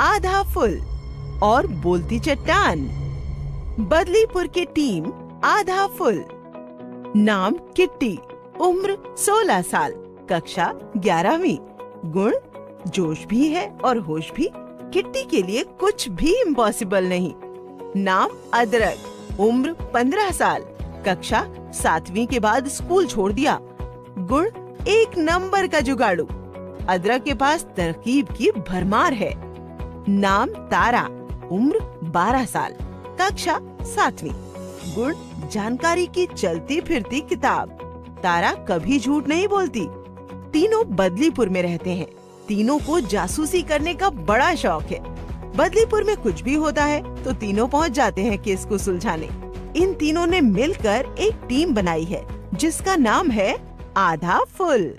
आधा फुल और बोलती चट्टान। बदलीपुर की टीम आधा फुल। नाम किट्टी, उम्र 16 साल, कक्षा 11वीं। गुण जोश भी है और होश भी। किट्टी के लिए कुछ भी इम्पॉसिबल नहीं। नाम अदरक, उम्र 15 साल, कक्षा 7वीं के बाद स्कूल छोड़ दिया। गुण 1 नंबर का जुगाड़ू। अदरक के पास तरकीब की भरमार है। नाम तारा, उम्र 12 साल, कक्षा 7वीं। गुण जानकारी की चलती फिरती किताब। तारा कभी झूठ नहीं बोलती। तीनों बदलीपुर में रहते हैं। तीनों को जासूसी करने का बड़ा शौक है। बदलीपुर में कुछ भी होता है तो तीनों पहुंच जाते हैं केस को सुलझाने। इन तीनों ने मिलकर एक टीम बनाई है जिसका नाम है आधा फुल।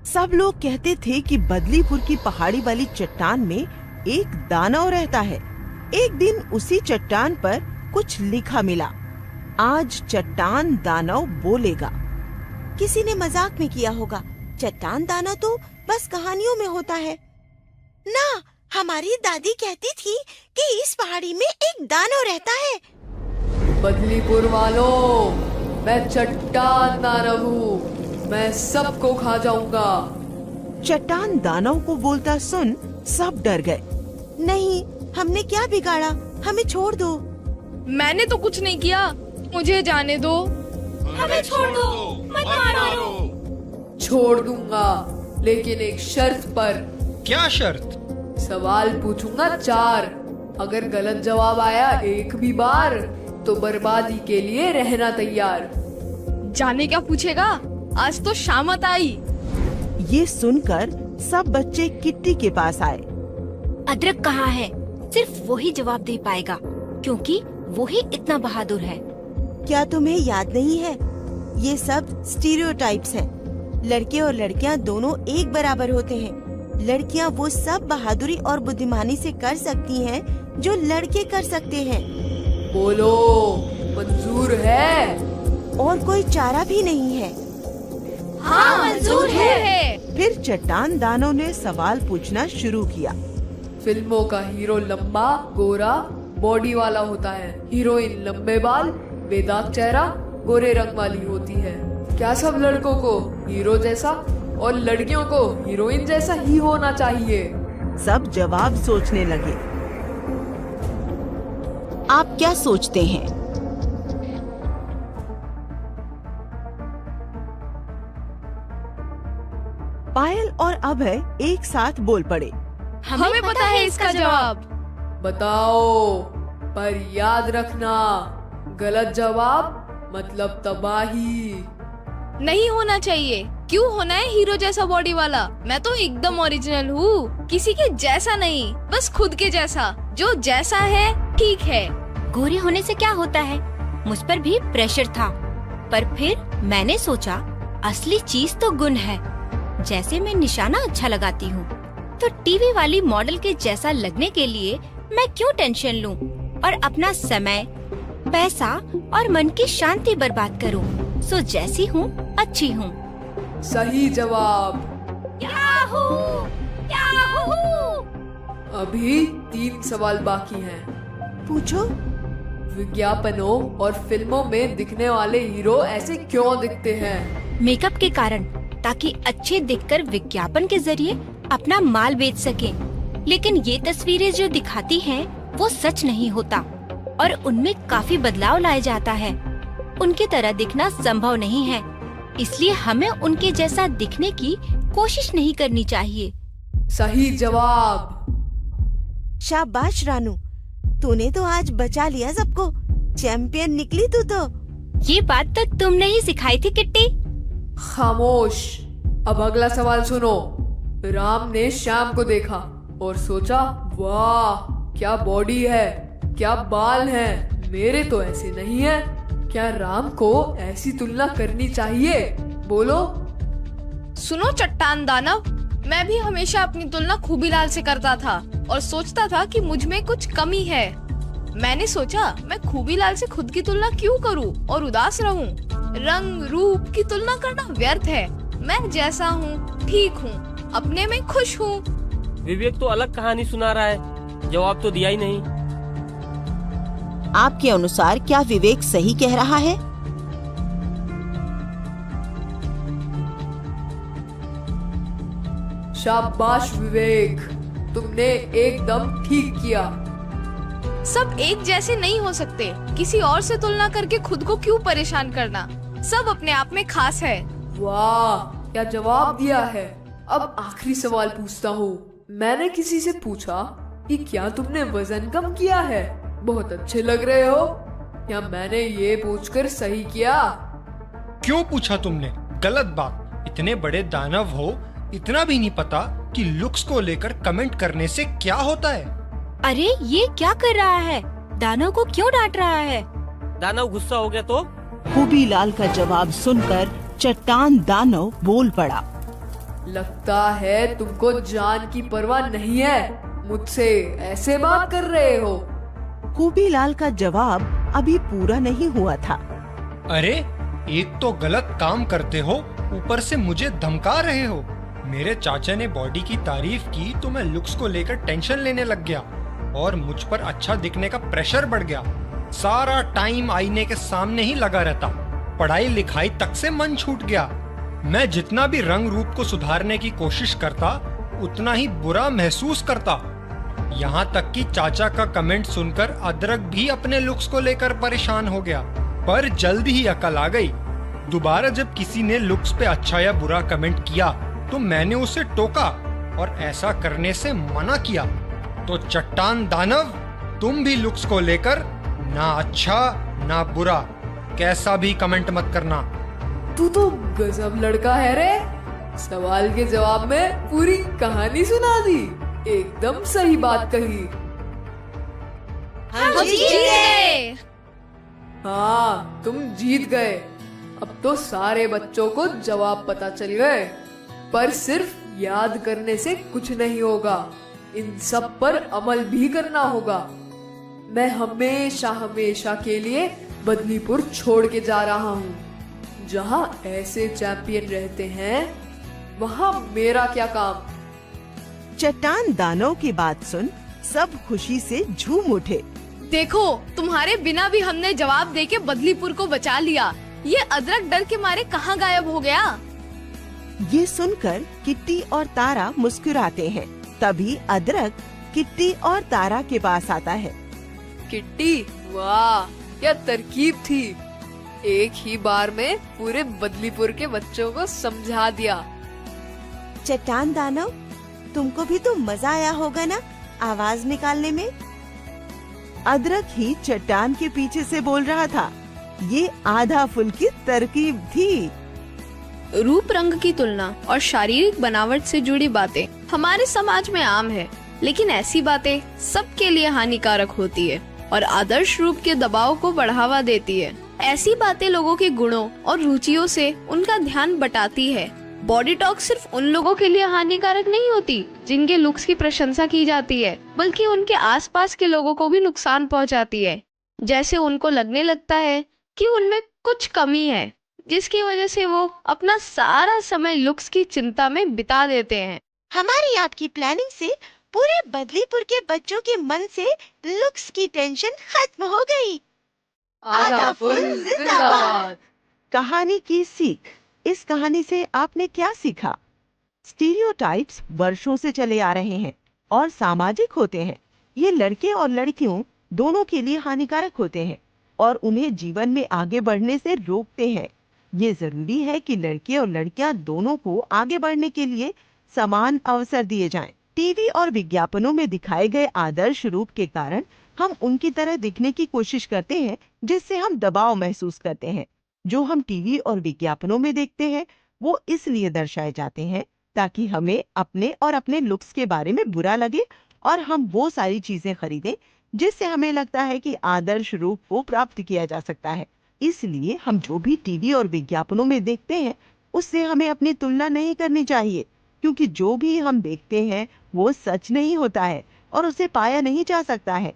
सब लोग कहते थे कि बदलीपुर की पहाड़ी वाली चट्टान में एक दानव रहता है। एक दिन उसी चट्टान पर कुछ लिखा मिला। आज चट्टान दानव बोलेगा। किसी ने मजाक में किया होगा। चट्टान दानव तो बस कहानियों में होता है ना। हमारी दादी कहती थी कि इस पहाड़ी में एक दानव रहता है। बदलीपुर वालों, मैं चट्टान दानव हूँ। मैं सबको खा जाऊंगा। चट्टान दानव को बोलता सुन सब डर गए। नहीं, हमने क्या बिगाड़ा? हमें छोड़ दो। मैंने तो कुछ नहीं किया, मुझे जाने दो। हमें छोड़ दो, मत मारो। छोड़ दूंगा, लेकिन एक शर्त पर। क्या शर्त? सवाल पूछूंगा 4। अगर गलत जवाब आया एक भी बार तो बर्बादी के लिए रहना तैयार। जाने क्या पूछेगा? आज तो शामत आई। ये सुनकर सब बच्चे किट्टी के पास आए। अदरक कहाँ है? सिर्फ वही जवाब दे पाएगा, क्योंकि वो ही इतना बहादुर है। क्या तुम्हें याद नहीं है? ये सब स्टीरियोटाइप्स हैं। लड़के और लड़कियां दोनों एक बराबर होते हैं। लड़कियां वो सब बहादुरी और बुद्धिमानी से कर सकती हैं जो लड़के कर सकते हैं। बोलो, मंजूर है? और कोई चारा भी नहीं है। हाँ, मंजूर है। फिर चट्टान दानव ने सवाल पूछना शुरू किया। फिल्मों का हीरो लंबा, गोरा, बॉडी वाला होता है। हीरोइन लंबे बाल, बेदाग चेहरा, गोरे रंग वाली होती है। क्या सब लड़कों को हीरो जैसा और लड़कियों को हीरोइन जैसा ही होना चाहिए? सब जवाब सोचने लगे। आप क्या सोचते हैं? पायल और अभय एक साथ बोल पड़े। हमें पता है इसका जवाब। बताओ, पर याद रखना, गलत जवाब मतलब तबाही। नहीं होना चाहिए। क्यों होना है हीरो जैसा बॉडी वाला? मैं तो एकदम ओरिजिनल हूँ, किसी के जैसा नहीं, बस खुद के जैसा। जो जैसा है ठीक है। गोरे होने से क्या होता है? मुझ पर भी प्रेशर था, पर फिर मैंने सोचा असली चीज तो गुण है। जैसे मैं निशाना अच्छा लगाती हूँ, तो टीवी वाली मॉडल के जैसा लगने के लिए मैं क्यों टेंशन लूं और अपना समय, पैसा और मन की शांति बर्बाद करूं। सो जैसी हूँ अच्छी हूँ। सही जवाब। याहू! याहू! अभी 3 सवाल बाकी हैं। पूछो। विज्ञापनों और फिल्मों में दिखने वाले हीरो ऐसे क्यों दिखते हैं? मेकअप के कारण, ताकि अच्छे दिखकर विज्ञापन के जरिए अपना माल बेच सकें। लेकिन ये तस्वीरें जो दिखाती हैं वो सच नहीं होता और उनमें काफी बदलाव लाया जाता है। उनकी तरह दिखना संभव नहीं है, इसलिए हमें उनके जैसा दिखने की कोशिश नहीं करनी चाहिए। सही जवाब। शाबाश रानू, तूने तो आज बचा लिया सबको। चैंपियन निकली तू तो। ये बात तो तुमने ही सिखाई थी किट्टी। खामोश। अब अगला सवाल सुनो। राम ने श्याम को देखा और सोचा, वाह क्या बॉडी है, क्या बाल हैं, मेरे तो ऐसे नहीं है। क्या राम को ऐसी तुलना करनी चाहिए? बोलो। सुनो चट्टान दानव, मैं भी हमेशा अपनी तुलना खूबीलाल से करता था और सोचता था कि मुझ में कुछ कमी है। मैंने सोचा मैं खूबीलाल से खुद की तुलना क्यों करूं और उदास रहूं। रंग रूप की तुलना करना व्यर्थ है। मैं जैसा हूँ ठीक हूँ, अपने में खुश हूँ। विवेक तो अलग कहानी सुना रहा है। जवाब तो दिया ही नहीं। आपके अनुसार क्या विवेक सही कह रहा है? शाबाश विवेक, तुमने एकदम ठीक किया। सब एक जैसे नहीं हो सकते। किसी और से तुलना करके खुद को क्यों परेशान करना? सब अपने आप में खास है। वाह, क्या जवाब दिया है। अब आखिरी सवाल पूछता हूँ। मैंने किसी से पूछा कि क्या तुमने वजन कम किया है, बहुत अच्छे लग रहे हो। क्या मैंने ये पूछकर सही किया? क्यों पूछा तुमने? गलत बात। इतने बड़े दानव हो, इतना भी नहीं पता कि लुक्स को लेकर कमेंट करने से क्या होता है। अरे ये क्या कर रहा है? दानव को क्यों डांट रहा है? दानव गुस्सा हो गया तो? खूबीलाल का जवाब सुनकर चट्टान दानव बोल पड़ा। लगता है तुमको जान की परवाह नहीं है, मुझसे ऐसे बात कर रहे हो। खूबीलाल का जवाब अभी पूरा नहीं हुआ था। अरे, एक तो गलत काम करते हो, ऊपर से मुझे धमका रहे हो। मेरे चाचा ने बॉडी की तारीफ की तो मैं लुक्स को लेकर टेंशन लेने लग गया और मुझ पर अच्छा दिखने का प्रेशर बढ़ गया। सारा टाइम आईने के सामने ही लगा रहता। पढ़ाई लिखाई तक से मन छूट गया। मैं जितना भी रंग रूप को सुधारने की कोशिश करता, उतना ही बुरा महसूस करता। यहाँ तक कि चाचा का कमेंट सुनकर अदरक भी अपने लुक्स को लेकर परेशान हो गया। पर जल्द ही अकल आ गई। दोबारा जब किसी ने लुक्स पे अच्छा या बुरा कमेंट किया तो मैंने उसे टोका और ऐसा करने से मना किया। तो चट्टान दानव, तुम भी लुक्स को लेकर ना अच्छा ना बुरा कैसा भी कमेंट मत करना। तू तो गजब लड़का है रे। सवाल के जवाब में पूरी कहानी सुना दी। एकदम सही बात कही। हम जीत गए। हाँ, तुम जीत गए। अब तो सारे बच्चों को जवाब पता चल गए। पर सिर्फ याद करने से कुछ नहीं होगा, इन सब पर अमल भी करना होगा। मैं हमेशा हमेशा के लिए बदलीपुर छोड़ के जा रहा हूँ। जहाँ ऐसे चैंपियन रहते हैं, वहाँ मेरा क्या काम। चट्टान दानव की बात सुन सब खुशी से झूम उठे। देखो, तुम्हारे बिना भी हमने जवाब देके बदलीपुर को बचा लिया। ये अदरक डर के मारे कहाँ गायब हो गया? ये सुनकर किट्टी और तारा मुस्कुराते हैं। तभी अदरक किट्टी और तारा के पास आता है। किट्टी, वाह क्या तरकीब थी। एक ही बार में पूरे बदलीपुर के बच्चों को समझा दिया। चट्टान दानव, तुमको भी तो मजा आया होगा ना आवाज निकालने में? अदरक ही चट्टान के पीछे से बोल रहा था। ये आधा फुल की तरकीब थी। रूप रंग की तुलना और शारीरिक बनावट से जुड़ी बातें हमारे समाज में आम है, लेकिन ऐसी बातें सबके लिए हानिकारक होती है और आदर्श रूप के दबाव को बढ़ावा देती है। ऐसी बातें लोगों के गुणों और रुचियों से उनका ध्यान बटाती है। बॉडी टॉक सिर्फ उन लोगों के लिए हानिकारक नहीं होती जिनके लुक्स की प्रशंसा की जाती है, बल्कि उनके आसपास के लोगों को भी नुकसान पहुंचाती है। जैसे उनको लगने लगता है कि उनमें कुछ कमी है, जिसकी वजह से वो अपना सारा समय लुक्स की चिंता में बिता देते हैं। हमारी आपकी प्लानिंग से पूरे बदलीपुर के बच्चों के मन से लुक्स की टेंशन खत्म हो गई। आधा फुल जिंदाबाद। कहानी की सीख। इस कहानी से आपने क्या सीखा? स्टीरियोटाइप्स वर्षों से चले आ रहे हैं और सामाजिक होते हैं। ये लड़के और लड़कियों दोनों के लिए हानिकारक होते हैं और उन्हें जीवन में आगे बढ़ने से रोकते हैं। ये जरूरी है कि लड़के और लड़कियां दोनों को आगे बढ़ने के लिए समान अवसर दिए जाएं। टीवी और विज्ञापनों में दिखाए गए आदर्श रूप के कारण हम उनकी तरह दिखने की कोशिश करते हैं, जिससे हम दबाव महसूस करते हैं। जो हम टीवी और विज्ञापनों में देखते हैं वो इसलिए दर्शाए जाते हैं ताकि हमें अपने और अपने लुक्स के बारे में बुरा लगे और हम वो सारी चीजें खरीदें जिससे हमें लगता है कि आदर्श रूप को प्राप्त किया जा सकता है। इसलिए हम जो भी टीवी और विज्ञापनों में देखते हैं उससे हमें अपनी तुलना नहीं करनी चाहिए, क्योंकि जो भी हम देखते हैं वो सच नहीं होता है और उसे पाया नहीं जा सकता है।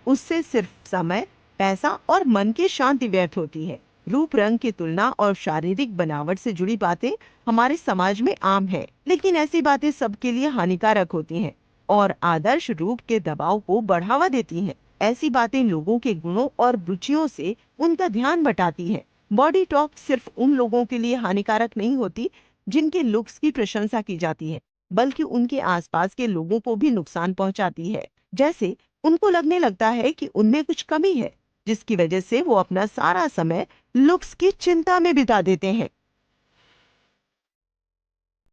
उससे सिर्फ समय, पैसा और मन की शांति व्यर्थ होती है। रूप रंग की तुलना और शारीरिक बनावट से जुड़ी बातें हमारे समाज में आम है, लेकिन ऐसी बातें सबके लिए हानिकारक होती हैं और आदर्श रूप के दबाव को बढ़ावा देती हैं। ऐसी बातें लोगों के गुणों और रुचियों से उनका ध्यान बटाती हैं। बॉडी टॉक सिर्फ उन लोगों के लिए हानिकारक नहीं होती जिनके लुक्स की प्रशंसा की जाती है, बल्कि उनके आसपास के लोगों को भी नुकसान पहुंचाती है। जैसे उनको लगने लगता है कि उनमें कुछ कमी है, जिसकी वजह से वो अपना सारा समय लुक्स की चिंता में बिता देते हैं।